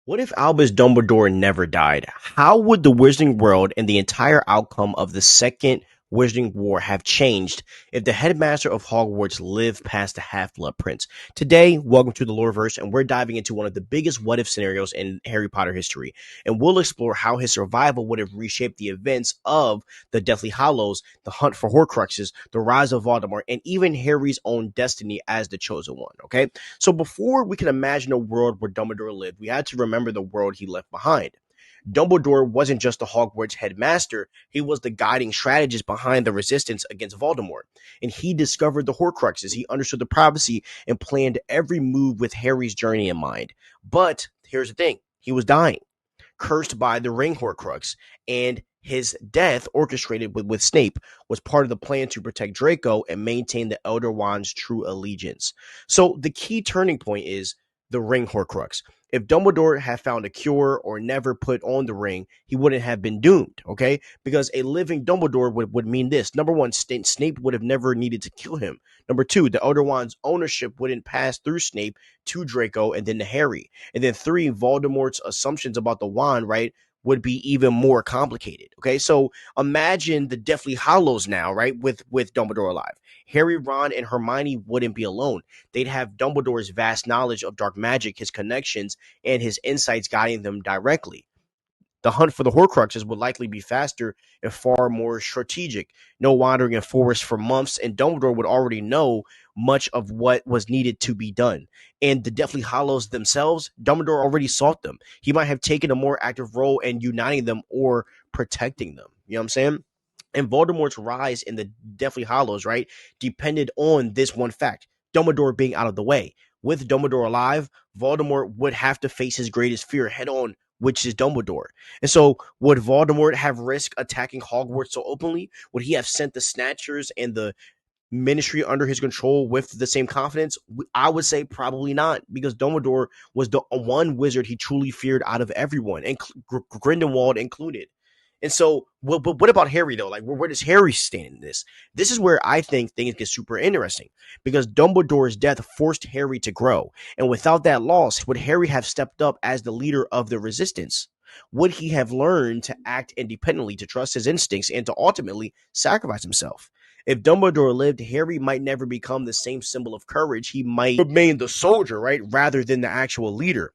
What if Albus Dumbledore never died? How would the Wizarding World and the entire outcome of the Second Wizarding War have changed if the headmaster of Hogwarts lived past the Half-Blood Prince? Today, welcome to the Loreverse, and we're diving into one of the biggest what-if scenarios in Harry Potter history. And we'll explore how his survival would have reshaped the events of the Deathly Hallows, the hunt for Horcruxes, the rise of Voldemort, and even Harry's own destiny as the Chosen One, okay? So before we can imagine a world where Dumbledore lived, we had to remember the world he left behind. Dumbledore wasn't just the Hogwarts headmaster, he was the guiding strategist behind the resistance against Voldemort. And he discovered the Horcruxes, he understood the prophecy, and planned every move with Harry's journey in mind. But here's the thing, he was dying, cursed by the ring Horcrux, and his death, orchestrated with Snape, was part of the plan to protect Draco and maintain the Elder Wand's true allegiance. So the key turning point is the ring Horcrux. If Dumbledore had found a cure or never put on the ring, he wouldn't have been doomed, okay? Because a living Dumbledore would mean this. Number one, Snape would have never needed to kill him. Number two, the Elder Wand's ownership wouldn't pass through Snape to Draco and then to Harry. And then three, Voldemort's assumptions about the wand, right, would be even more complicated. Okay, so imagine the Deathly Hallows now, right, with Dumbledore alive. Harry, Ron, and Hermione wouldn't be alone. They'd have Dumbledore's vast knowledge of dark magic, his connections, and his insights guiding them directly. The hunt for the Horcruxes would likely be faster and far more strategic. No wandering in forests for months, and Dumbledore would already know much of what was needed to be done. And the Deathly Hallows themselves, Dumbledore already sought them. He might have taken a more active role in uniting them or protecting them. You know what I'm saying? And Voldemort's rise in the Deathly Hallows, right, depended on this one fact: Dumbledore being out of the way. With Dumbledore alive, Voldemort would have to face his greatest fear head on, which is Dumbledore. And so, would Voldemort have risked attacking Hogwarts so openly? Would he have sent the Snatchers and the Ministry under his control with the same confidence? I would say probably not, because Dumbledore was the one wizard he truly feared out of everyone, and Grindelwald included. And so, but what about Harry though? Like, where does Harry stand in this? This is where I think things get super interesting, because Dumbledore's death forced Harry to grow, and without that loss, would Harry have stepped up as the leader of the Resistance? Would he have learned to act independently, to trust his instincts, and to ultimately sacrifice himself? If Dumbledore lived, Harry might never become the same symbol of courage. He might remain the soldier, right, rather than the actual leader.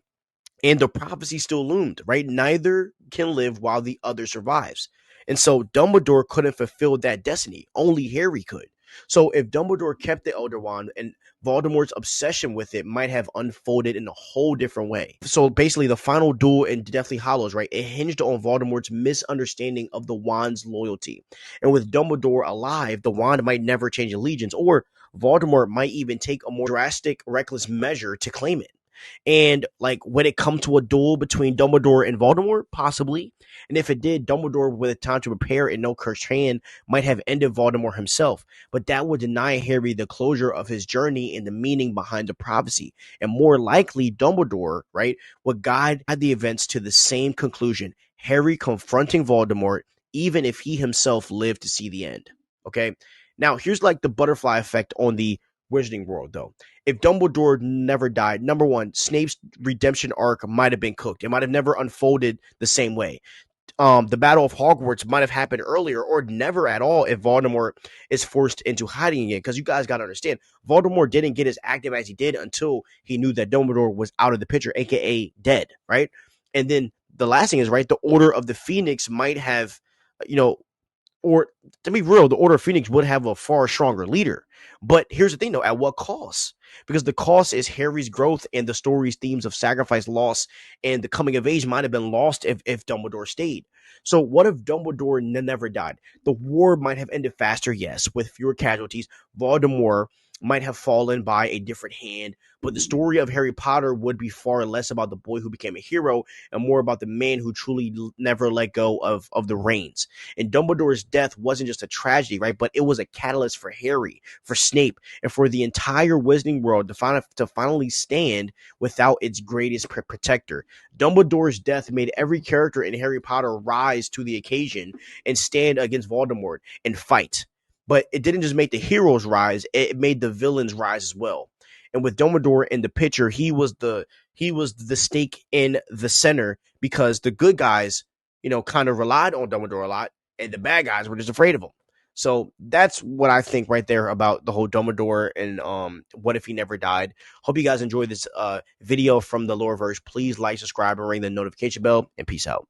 And the prophecy still loomed, right? Neither can live while the other survives. And so Dumbledore couldn't fulfill that destiny. Only Harry could. So if Dumbledore kept the Elder Wand, and Voldemort's obsession with it might have unfolded in a whole different way. So basically, the final duel in Deathly Hallows, right, it hinged on Voldemort's misunderstanding of the wand's loyalty. And with Dumbledore alive, the wand might never change allegiance, or Voldemort might even take a more drastic, reckless measure to claim it. And like, would it come to a duel between Dumbledore and Voldemort? Possibly. And if it did, Dumbledore, with time to prepare and no cursed hand, might have ended Voldemort himself. But that would deny Harry the closure of his journey and the meaning behind the prophecy. And more likely, Dumbledore, right, would guide the events to the same conclusion: Harry confronting Voldemort, even if he himself lived to see the end. Okay. Now, here's like the butterfly effect on the Wizarding World, though. If Dumbledore never died, number one, Snape's redemption arc might have been cooked. It might have never unfolded the same way. The Battle of Hogwarts might have happened earlier, or never at all, if Voldemort is forced into hiding again. Because you guys got to understand, Voldemort didn't get as active as he did until he knew that Dumbledore was out of the picture, aka dead, right? And then the last thing is, right, the Order of the Phoenix might have, you know, or to be real, the Order of Phoenix would have a far stronger leader. But here's the thing, though: at what cost? Because the cost is Harry's growth, and the story's themes of sacrifice, loss, and the coming of age might have been lost if Dumbledore stayed. So what if Dumbledore never died? The war might have ended faster, yes, with fewer casualties. Voldemort might have fallen by a different hand, but the story of Harry Potter would be far less about the boy who became a hero and more about the man who truly never let go of the reins. And Dumbledore's death wasn't just a tragedy, right? But it was a catalyst for Harry, for Snape, and for the entire Wizarding World to finally stand without its greatest protector. Dumbledore's death made every character in Harry Potter rise to the occasion and stand against Voldemort and fight. But it didn't just make the heroes rise, it made the villains rise as well. And with Dumbledore in the picture, he was the He was the stake in the center because the good guys, kind of relied on Dumbledore a lot, and the bad guys were just afraid of him. So that's what I think right there about the whole Dumbledore and what if he never died. Hope you guys enjoyed this video from the Loreverse. Please like, subscribe, and ring the notification bell, and peace out.